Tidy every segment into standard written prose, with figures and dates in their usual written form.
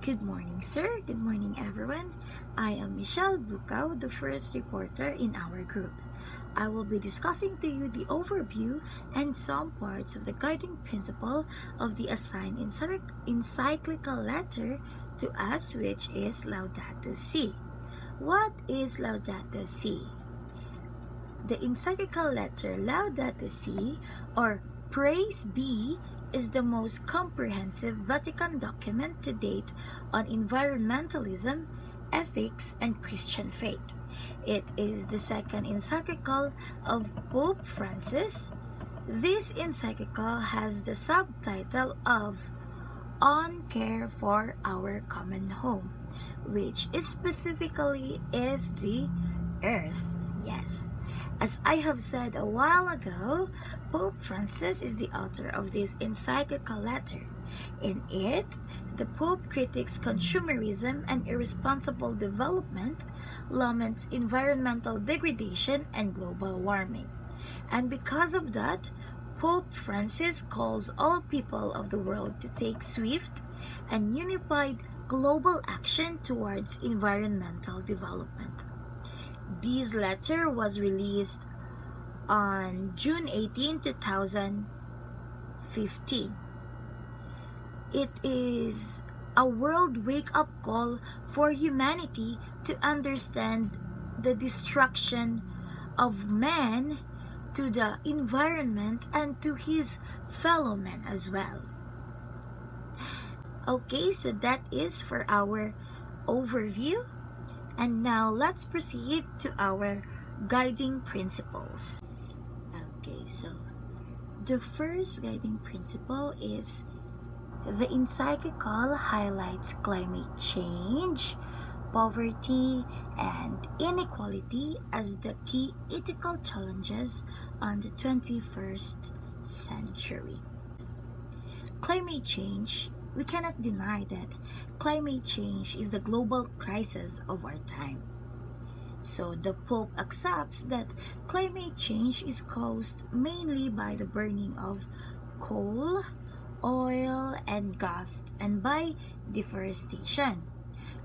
Good morning, sir. Good morning, everyone. I am Michelle Bukaw, the first reporter in our group. I will be discussing to you the overview and some parts of the guiding principle of the assigned encyclical letter to us, which is Laudato Si. What is Laudato Si? The encyclical letter Laudato Si, or Praise Be, is the most comprehensive Vatican document to date on environmentalism, ethics, and Christian faith. It is the second encyclical of Pope Francis. This encyclical has the subtitle of On Care for Our Common Home, which specifically is the Earth. Yes. As I have said a while ago, Pope Francis is the author of this encyclical letter. In it, the Pope critiques consumerism and irresponsible development, laments environmental degradation and global warming. And because of that, Pope Francis calls all people of the world to take swift and unified global action towards environmental development. This letter was released on June 18, 2015. It is a world wake-up call for humanity to understand the destruction of man to the environment and to his fellow men as well. Okay, so that is for our overview. And now let's proceed to our guiding principles. Okay, so the first guiding principle is the encyclical highlights climate change, poverty, and inequality as the key ethical challenges on the 21st century. Climate change, we cannot deny that climate change is the global crisis of our time. So the Pope accepts that climate change is caused mainly by the burning of coal, oil, and gas, and by deforestation.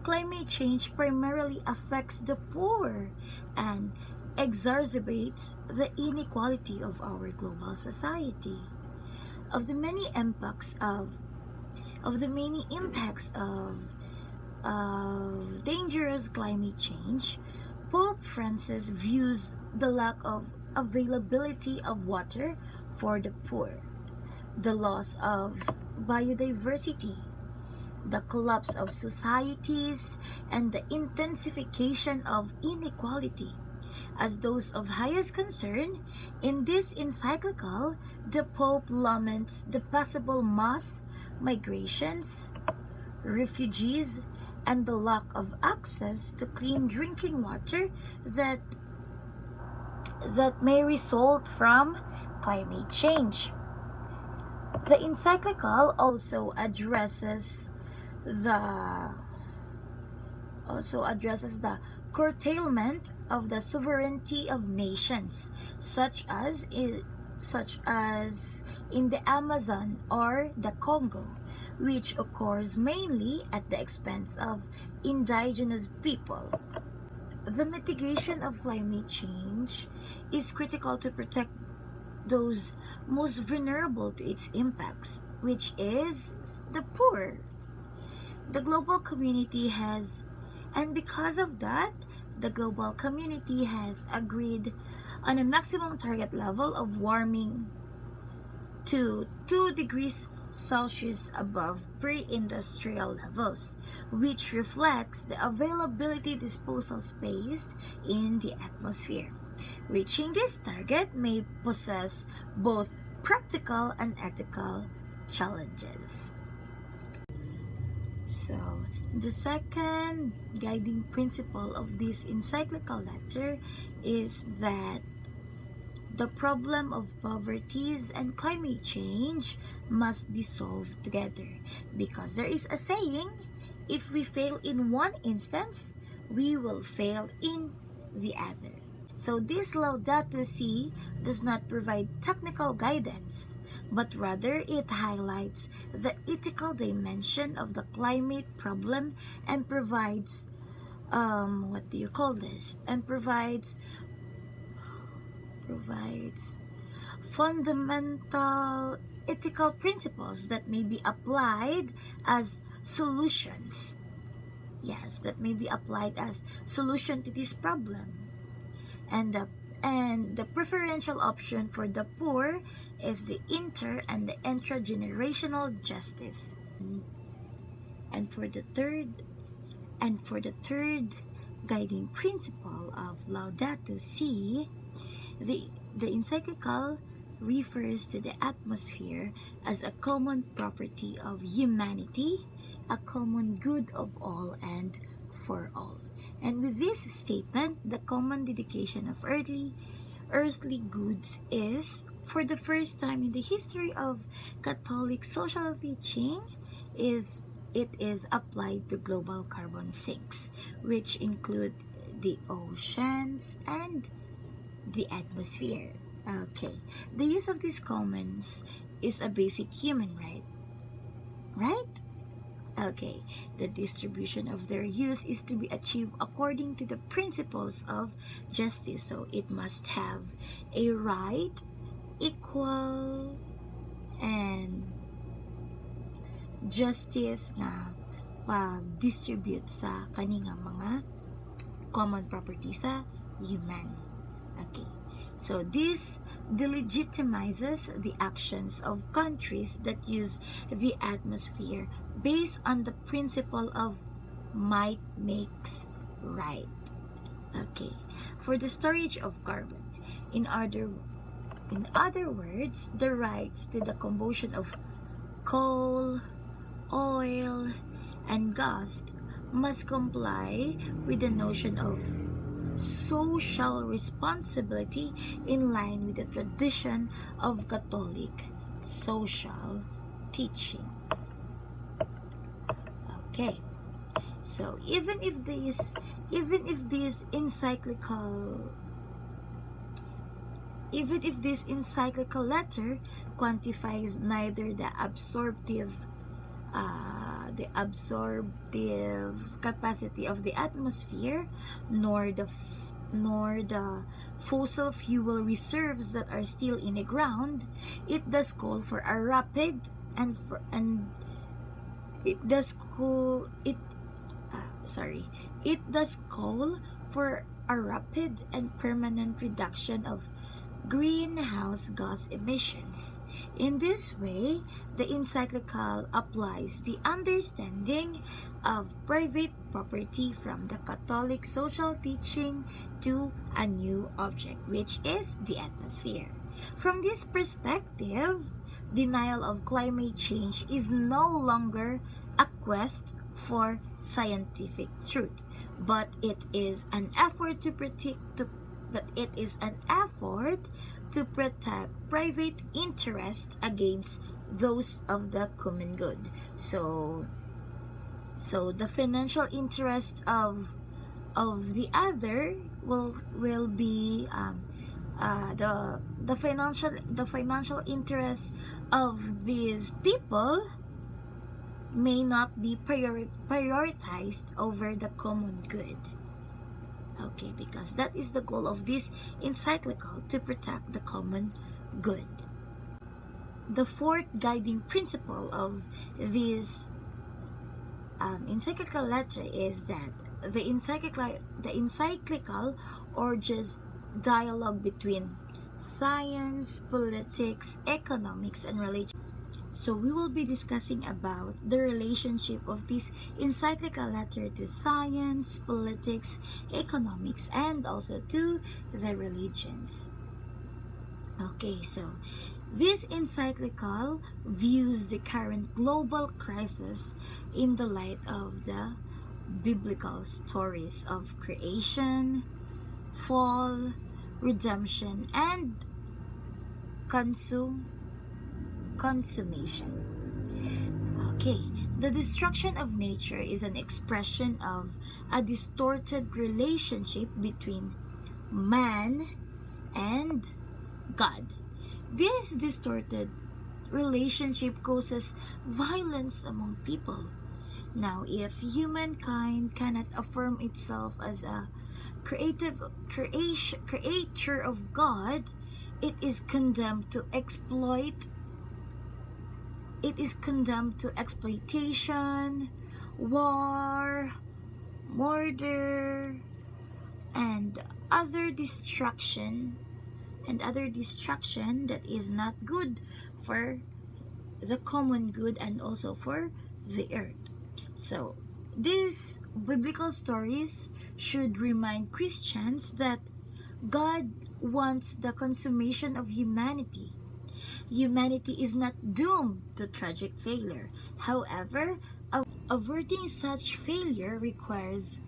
Climate change primarily affects the poor and exacerbates the inequality of our global society. Of the many impacts of dangerous climate change, Pope Francis views the lack of availability of water for the poor, the loss of biodiversity, the collapse of societies, and the intensification of inequality as those of highest concern. In this encyclical, the Pope laments the possible mass migrations, refugees, and the lack of access to clean drinking water that may result from climate change. The encyclical also addresses the curtailment of the sovereignty of nations, such as in the Amazon or the Congo, which occurs mainly at the expense of indigenous people. The mitigation of climate change is critical to protect those most vulnerable to its impacts, which is the poor. The global community has, and because of that, the global community has agreed on a maximum target level of warming to 2 degrees Celsius above pre-industrial levels, which reflects the availability disposal space in the atmosphere. Reaching this target may possess both practical and ethical challenges. So, the second guiding principle of this encyclical letter is that the problem of poverty and climate change must be solved together, because there is a saying, if we fail in one instance, we will fail in the other. So this Laudato Si does not provide technical guidance, but rather it highlights the ethical dimension of the climate problem and provides what do you call this? And provides fundamental ethical principles that may be applied as solutions. Yes, that may be applied as solution to this problem. And the preferential option for the poor is the inter and the intragenerational justice. And for the third guiding principle of Laudato Si, the encyclical refers to the atmosphere as a common property of humanity, a common good of all and for all. And with this statement, the common dedication of earthly goods is, for the first time in the history of Catholic social teaching, it is applied to global carbon sinks, which include the oceans and the atmosphere. Okay, the use of these commons is a basic human right? Right? Okay, the distribution of their use is to be achieved according to the principles of justice. So it must have a right, equal, and justice nga pag-distribute sa kaninga mga common property sa human. Okay, so this delegitimizes the actions of countries that use the atmosphere based on the principle of might makes right. Okay, for the storage of carbon, in other words, the rights to the combustion of coal, oil, and gas must comply with the notion of social responsibility in line with the tradition of Catholic social teaching. Okay, so even if this encyclical letter quantifies neither the absorptive capacity of the atmosphere nor the fossil fuel reserves that are still in the ground, it does call for a rapid it does call for a rapid and permanent reduction of greenhouse gas emissions. In this way, the encyclical applies the understanding of private property from the Catholic social teaching to a new object, which is the atmosphere. From this perspective, denial of climate change is no longer a quest for scientific truth, but it is an effort to protect private interest against those of the common good. So the financial interest of the other will be the financial interest of these people may not be prioritized over the common good. Okay, because that is the goal of this encyclical, to protect the common good. The fourth guiding principle of this encyclical letter is that the encyclical urges dialogue between science, politics, economics, and religion. So we will be discussing about the relationship of this encyclical letter to science, politics, economics, and also to the religions. Okay, so this encyclical views the current global crisis in the light of the biblical stories of creation, fall, redemption, and consummation. Okay, the destruction of nature is an expression of a distorted relationship between man and God. This distorted relationship causes violence among people. Now, if humankind cannot affirm itself as a creature of God, it is condemned to exploitation, war, murder, and other destruction that is not good for the common good and also for the earth. So these biblical stories should remind Christians that God wants the consummation of humanity. Humanity is not doomed to tragic failure. However, averting such failure requires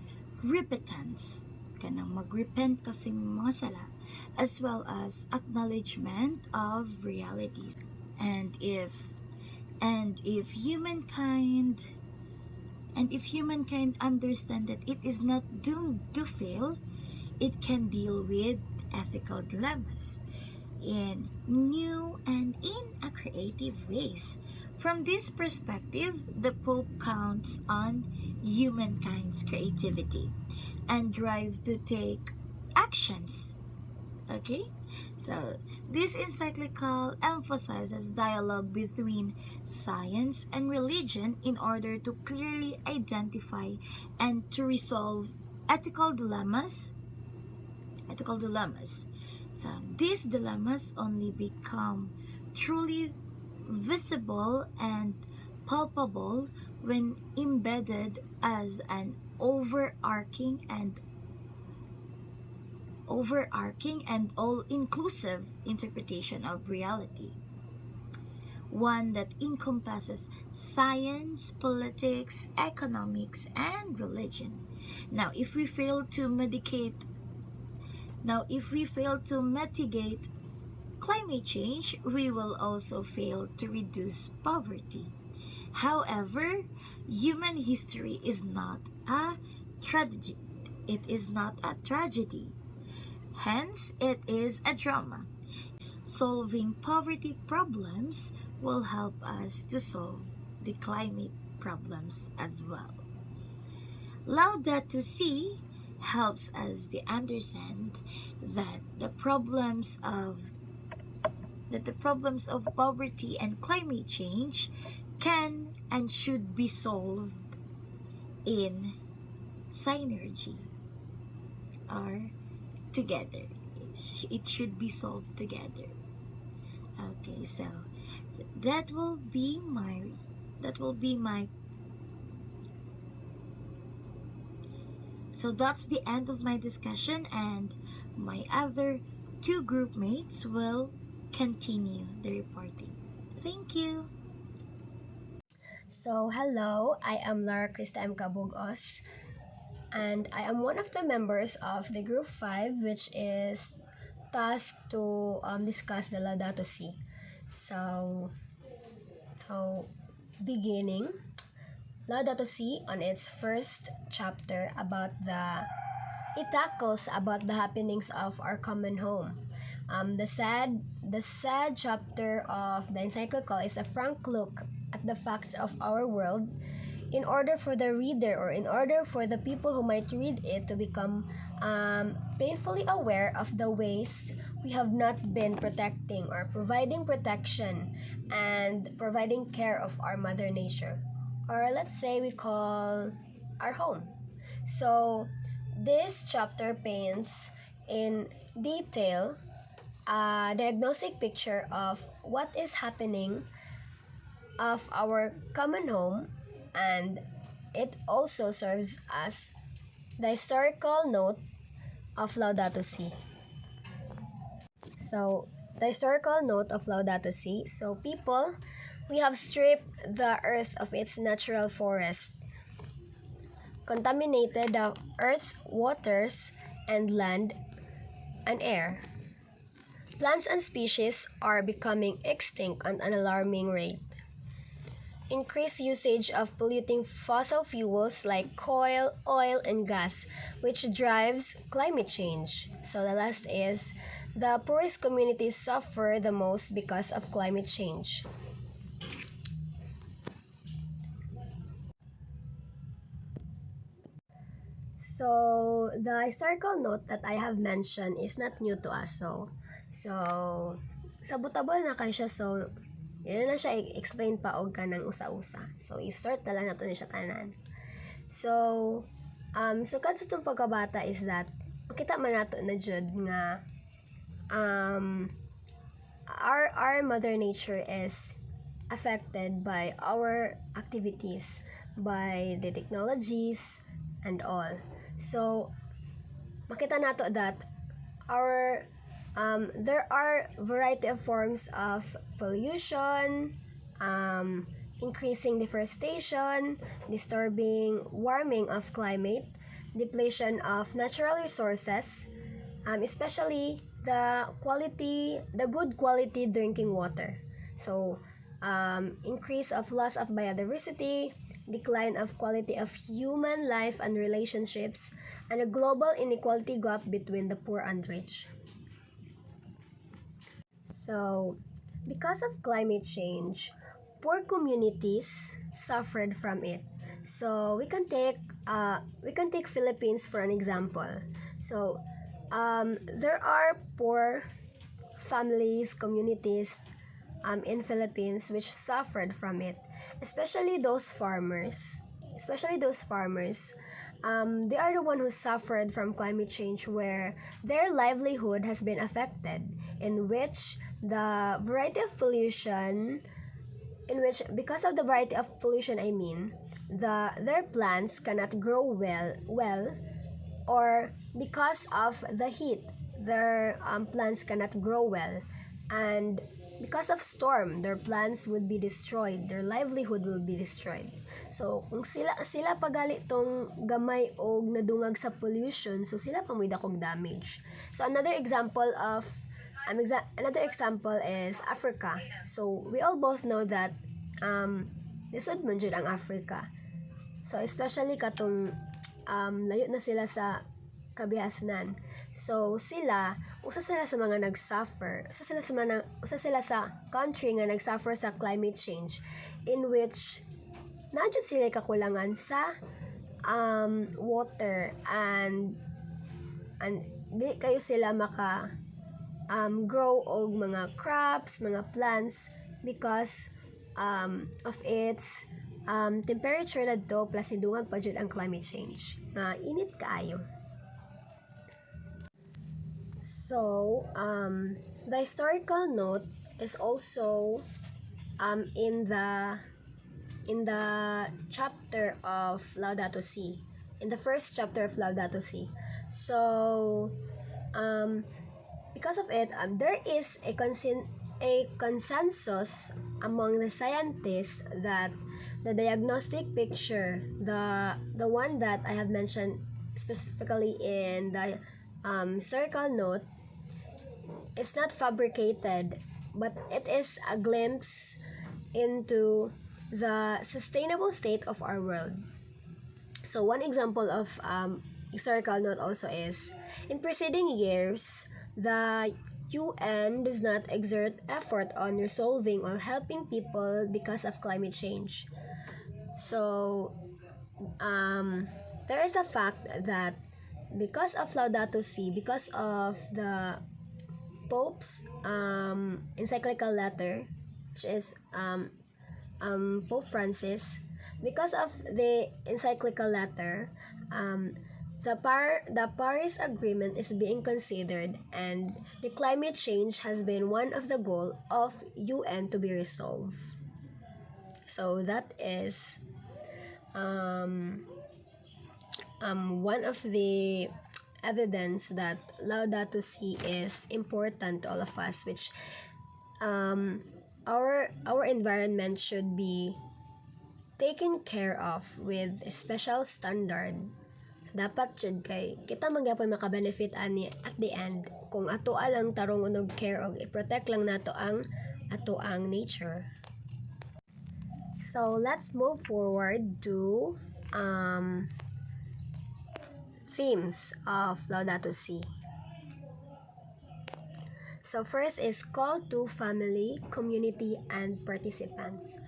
repentance. Kanang magrepent kasing mga sala, as well as acknowledgement of realities. And if humankind understand that it is not doomed to fail, it can deal with ethical dilemmas in new and in a creative ways. From this perspective, the Pope counts on humankind's creativity and drive to take actions. Okay? So, this encyclical emphasizes dialogue between science and religion in order to clearly identify and to resolve ethical dilemmas. So, these dilemmas only become truly visible and palpable when embedded as an overarching and all-inclusive interpretation of reality, one that encompasses science, politics, economics, and religion. Now, if we fail to mitigate climate change, we will also fail to reduce poverty. However, human history is not a tragedy. It is not a tragedy. Hence, it is a drama. Solving poverty problems will help us to solve the climate problems as well. Laudato Si helps us to understand that the problems of poverty and climate change can and should be solved in synergy or together. It should be solved together. Okay, so that will be my so that's the end of my discussion, and my other two group mates will continue the reporting. Thank you. So, hello, I am Lara Krista M. Cabugos, and I am one of the members of the Group 5, which is tasked to discuss the Laudato Si. So, beginning, Laudato Si on its first chapter it tackles about the happenings of our common home. The sad chapter of the Encyclical is a frank look at the facts of our world in order for the reader, or in order for the people who might read it, to become painfully aware of the ways we have not been protecting or providing protection and providing care of our mother nature, or let's say we call our home. So this chapter paints in detail a diagnostic picture of what is happening of our common home, and it also serves as the historical note of Laudato Si. So, the historical note of Laudato Si. So, people, we have stripped the earth of its natural forest, contaminated the earth's waters and land and air. Plants and species are becoming extinct at an alarming rate. Increased usage of polluting fossil fuels like coal, oil, and gas, which drives climate change. So the last is, the poorest communities suffer the most because of climate change. So, the historical note that I have mentioned is not new to us. So sabotable na kay siya. So, yun na siya explain pa og kanang usa-usa. So, i-start na lang nato ni siya tanan. So, sukad sa itong pagkabata is that, makita man nato na jud nga, our mother nature is affected by our activities, by the technologies and all. So makita nato that our there are variety of forms of pollution, increasing deforestation, disturbing warming of climate, depletion of natural resources, especially the good quality drinking water. So, increase of loss of biodiversity, decline of quality of human life and relationships, and a global inequality gap between the poor and rich. So, because of climate change, poor communities suffered from it. So, we can take Philippines for an example. So, there are poor families, communities in Philippines which suffered from it, especially those farmers. They are the one who suffered from climate change, where their livelihood has been affected, in which the variety of pollution, in which because of the variety of pollution, I mean, their plants cannot grow well, or because of the heat, their plants cannot grow well, and because of storm, their plants would be destroyed, their livelihood will be destroyed. So kung sila pagali tong gamay og nadungag sa pollution, so sila pa may dakong damage. So another example is Africa. So we all both know that lisod man jud ang Africa. So especially katong layo na sila sa kabihasnan. So usa sila sa mga nag-suffer, usa sila sa country nga nag-suffer sa climate change, in which naadjud sila kakulangan sa water, and di kayo sila maka grow og mga crops, mga plants, because of its temperature dadto, plus nidungag pa jud ang climate change nga init kaayo. So, the historical note is also in the chapter of Laudato Si, in the first chapter of Laudato Si. So, because of it, there is a consensus among the scientists that the diagnostic picture, the one that I have mentioned specifically in the historical note, is not fabricated, but it is a glimpse into the sustainable state of our world. So one example of historical note also is, in preceding years, the UN does not exert effort on resolving or helping people because of climate change. So there is a fact that because of Laudato Si, because of the Pope's encyclical letter, which is Pope Francis, because of the encyclical letter, the Paris Agreement is being considered, and the climate change has been one of the goals of UN to be resolved. So that is one of the evidence that Laudato Si is important to all of us, which our environment should be taken care of with a special standard. Dapat jud kay kita magyapon maka-benefit ani at the end kung ato lang tarong unog care og i-protect lang nato ang nature. So let's move forward to themes of Laudato Si. So first is call to family, community, and participants.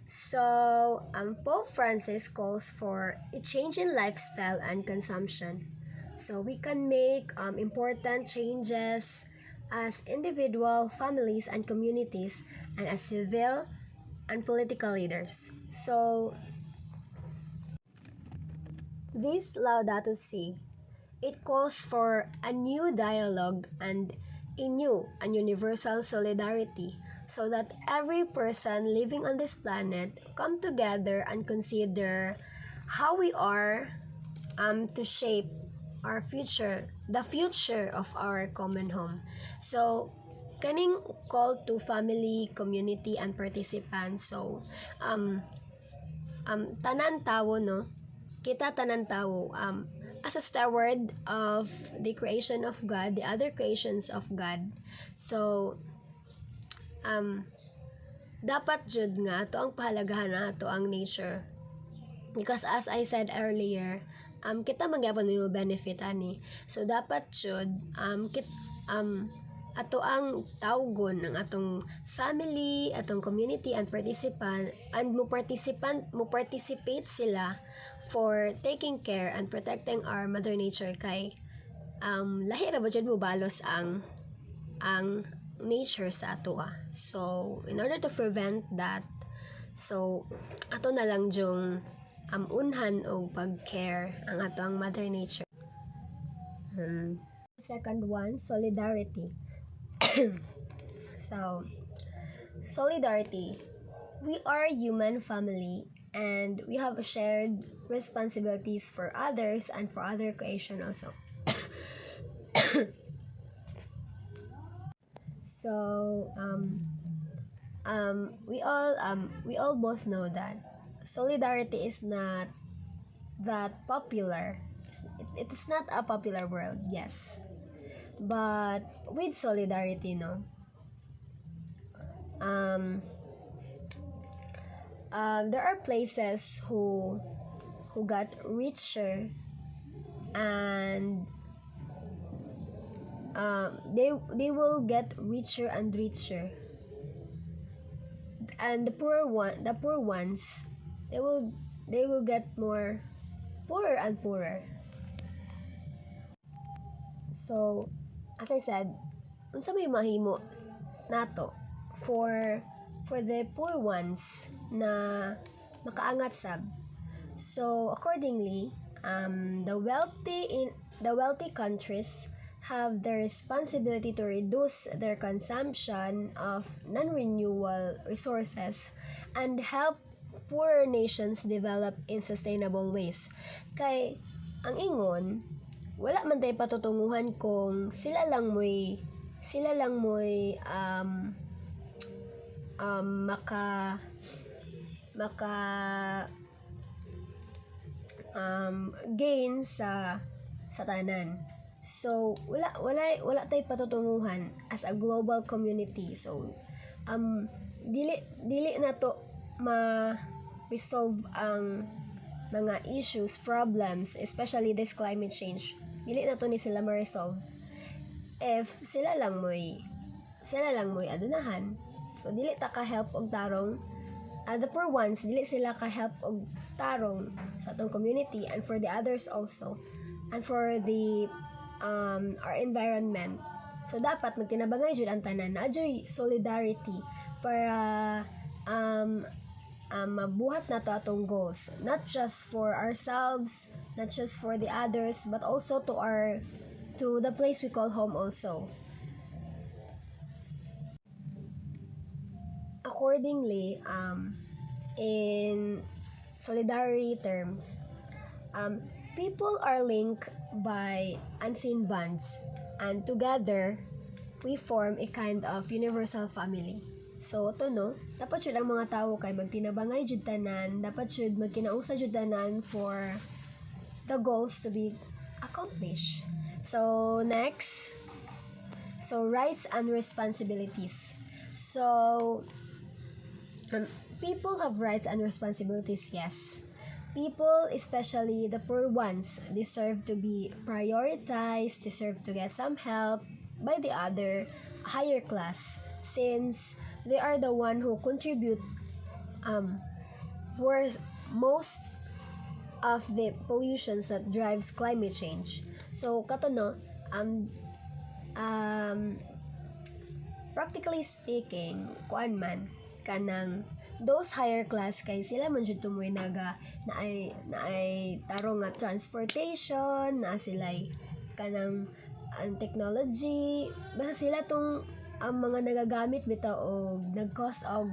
So, Pope Francis calls for a change in lifestyle and consumption. So, we can make important changes as individual, families, and communities, and as civil and political leaders. So, this Laudato Si, it calls for a new dialogue and a new and universal solidarity so that every person living on this planet come together and consider how we are to shape our future, the future of our common home. So, kaning call to family, community, and participants. So, tanan tao, no? Kita tanan tao, as a steward of the creation of God, the other creations of God. So, um, dapat jud nga to ang pahalagahan na to ang nature. Because as I said earlier, kita magyapon mo benefit ani. So dapat jud ato ang tawgon ng atong family, atong community and participant and mo participate sila for taking care and protecting our mother nature kay lahi ra ba jud mo balos ang nature sa ato ah. So in order to prevent that, so ato na lang jung unhan og pag-care ang ato ang mother nature. Second one, solidarity. So, solidarity. We are a human family and we have shared responsibilities for others and for other creation also. So, we all both know that solidarity is not that popular. It is not a popular word, yes. But with solidarity, no, there are places who got richer and they will get richer and richer, and the poor ones, they will get more poorer and poorer. So as I said, unsa may mahimo nato for the poor ones na makaangat sab. So accordingly, the wealthy countries have the responsibility to reduce their consumption of non-renewable resources and help poorer nations develop in sustainable ways. Kay ang ingon, wala man tay patutunguhan kung sila lang mo'y maka gain sa tanan. So wala tay patutunguhan as a global community. So dili na to ma-resolve ang mga issues, problems, especially this climate change. Dili na to ni sila ma-resolve if sila lang mo'y adunahan. So dili ta ka help og tarong the poor ones, dili sila ka help og tarong sa atong community and for the others also and for the our environment. So dapat magtinabangay jud ang tanan, adyoy solidarity para mabuhat na to atong goals, not just for ourselves, not just for the others, but also to the place we call home also. Accordingly, in solidarity terms, people are linked by unseen bonds, and together we form a kind of universal family. So to no, dapat jud ang mga tawo kay magtinabangay jud tanan, dapat jud magkinausa jud tanan for the goals to be accomplished. So next, so rights and responsibilities. So people have rights and responsibilities, yes. People, especially the poor ones, deserve to be prioritized, deserve to get some help by the other higher class, since they are the one who contribute were most of the pollutions that drives climate change. So kato no, um practically speaking, kuan man kanang those higher class kay sila man jud tumoy na ay tarong nga transportation, na sila kanang ang technology, basta sila tong ang mga nagagamit bitaw og nag-cause og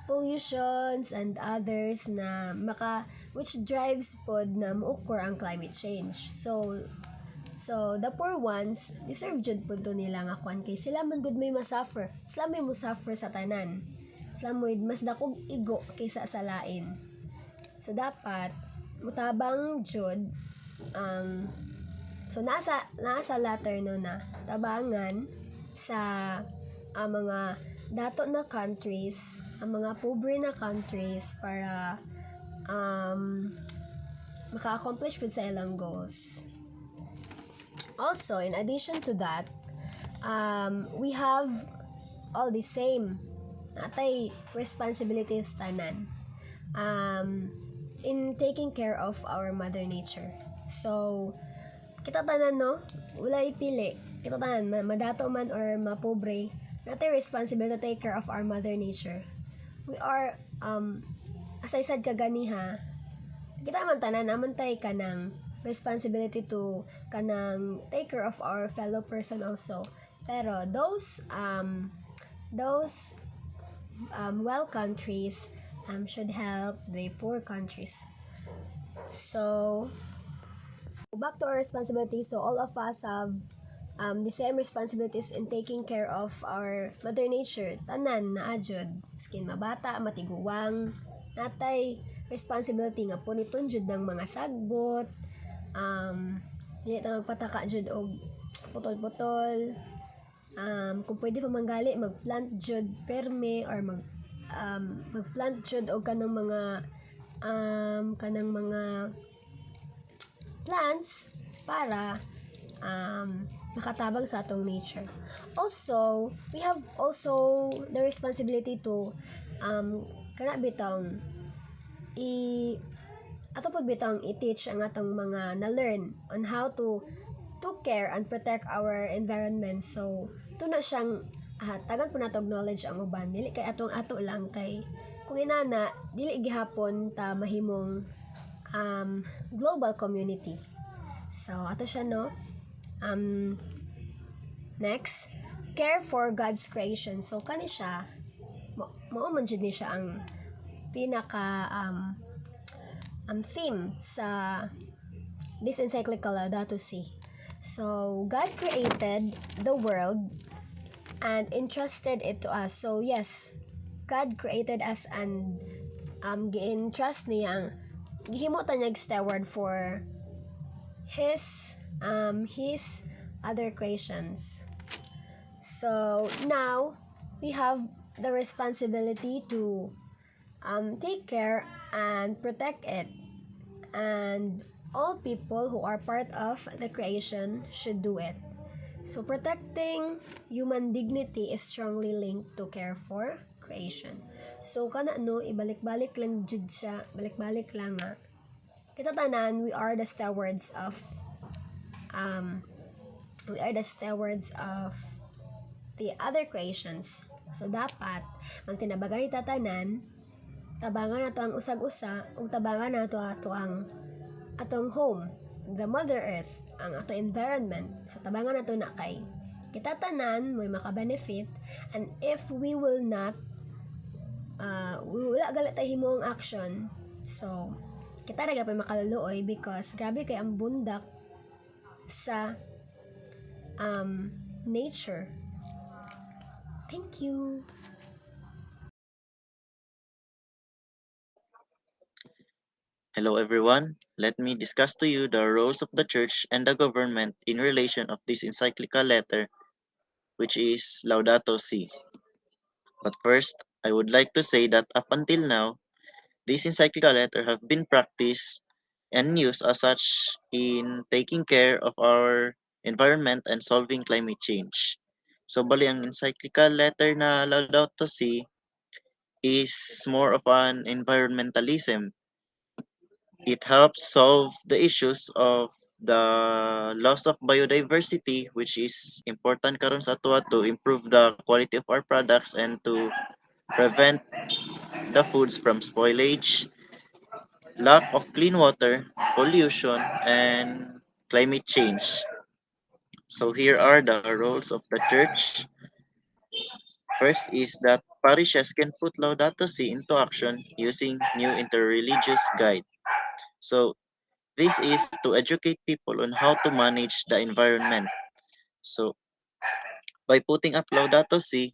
pollutions and others na which drives pod na mo-occur ang climate change. So the poor ones deserve jud pud to nila nga kwan kay sila man gud may masuffer. Sila may mo suffer sa tanan. Sila mo mas dakog igo kaysa sa lain. So dapat mutabang jud ang nasa latter no na tabangan sa mga dato na countries, ang mga pobre na countries para maka-accomplish with sa ilang goals. Also, in addition to that, we have all the same natay responsibilities tanan in taking care of our mother nature. So, kita tanan no, wala ipili. Kita tanan, madato man or mapobre, natay responsible to take care of our mother nature. We are, as I said kaganiha, kita man tanan, naman tay kanang responsibility to kanang take care of our fellow person also. Pero those well countries should help the poor countries. So back to our responsibility. So all of us have the same responsibilities in taking care of our mother nature. Tanan na ajud, skin mabata, matiguwang, natay responsibility nga puniton jud ng mga sagbot, dili ta magpataka jud og putol-putol, kung pwede pa manggali magplant jud perme or magplant jud og kanang mga plants para makatabang sa atong nature. Also, we have also the responsibility to kana bitawng ato pod bitawng i-teach ang atong mga na-learn on how to care and protect our environment. So, ito na siyang tagan po nato knowledge ang uban. Dili kay atong ato lang kay kung inana, dili gihapon ta mahimong global community. So, ato siya no. Next, care for God's creation. So, kani siya, mao man jud ni siya ang pinaka theme sa this encyclical Laudato Si. So, God created the world and entrusted it to us. So, yes, God created us and gi-entrust niya ang gihimo ta niyag steward for his other creations. So, now, we have the responsibility to take care and protect it. And all people who are part of the creation should do it. So, protecting human dignity is strongly linked to care for creation. So, kana no, ibalik-balik lang jud siya, balik-balik lang nga. Kita tanan, we are the stewards of the other creations. So, dapat, ang tinabagay tatanan, tabangan nato ang usag-usa, ug tabangan nato ang atong home, the Mother Earth, ang ato environment. So, tabangan nato na kay kita tanan may maka-benefit, and if we will not wala galit tayo himong action, so kita raga pa makaluluoy because grabe kay ang bundak sa nature. Thank you. Hello everyone. Let me discuss to you the roles of the church and the government in relation of this encyclical letter, which is Laudato Si. But first, I would like to say that up until now, this encyclical letter have been practiced and used as such in taking care of our environment and solving climate change. So bali ang encyclical letter na Laudato Si is more of an environmentalism. It helps solve the issues of the loss of biodiversity, which is important karon sa ato to improve the quality of our products and to prevent the foods from spoilage, lack of clean water, pollution, and climate change. So here are the roles of the church. First is that parishes can put Laudato Si into action using new interreligious guide. So this is to educate people on how to manage the environment. So by putting up Laudato Si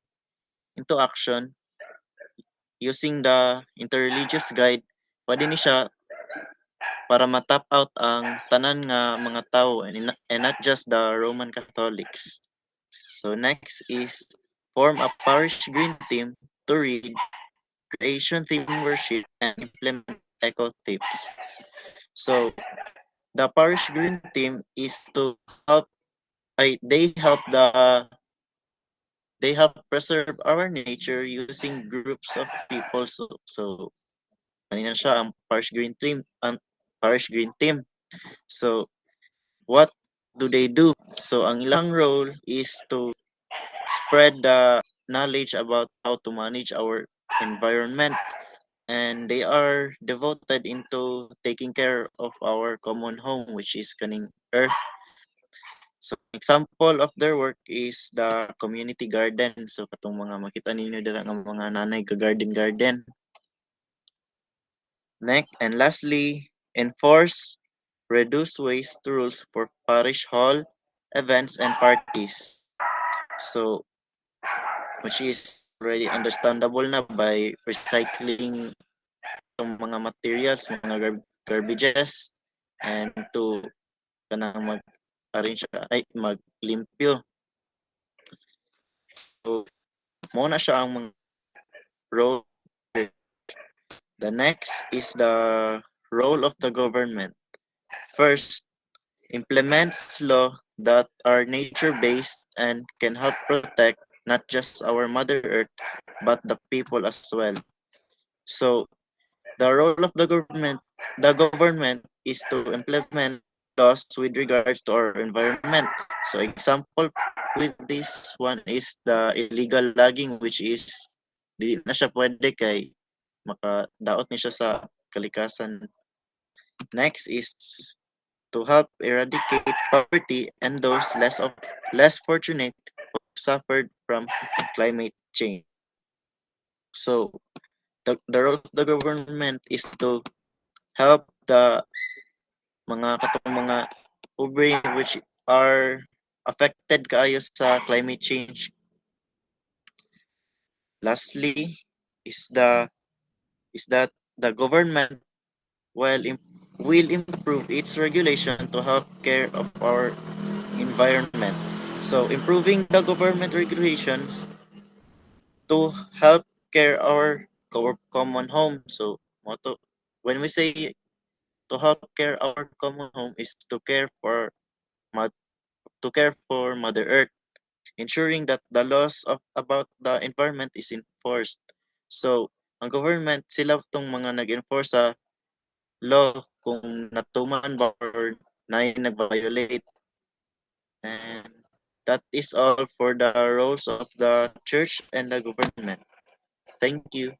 into action using the interreligious guide, pwede ni siya para matap out ang tanan nga mga tao and not just the Roman Catholics. So next is form a parish green team to read creation theme worship and implement eco tips. So the parish green team is to help they help preserve our nature using groups of people. So kanina siya ang parish green team. So what do they do? So ang ilang role is to spread the knowledge about how to manage our environment, and they are devoted into taking care of our common home, which is kaning earth. So example of their work is the community garden. So katong mga makita ninyo dira nga mga nanay ka garden. Next and lastly, enforce reduce waste rules for parish hall events and parties. So which is already understandable na by recycling itong mga materials, mga garbages, and to kanang mag-arrange ay maglimpyo. So mo na siya ang mga role. The next is the role of the government. First, implements law that are nature-based and can help protect not just our Mother Earth, but the people as well. So, the role of the government is to implement laws with regards to our environment. So, example with this one is the illegal logging, which is di na siya pwede kay makadaot ni siya sa kalikasan. Next is to help eradicate poverty and those less fortunate who suffered from climate change. So the role of the government is to help the mga pobre which are affected kaayo sa climate change. Lastly is that the government will will improve its regulation to help care of our environment. So improving the government regulations to help care our common home. So when we say to help care our common home is mo- to care for Mother Earth, ensuring that the laws of about the environment is enforced. So ang government sila tong mga nag-enforce sa law kung natuman ba or na nag-violate. And that is all for the roles of the church and the government. Thank you.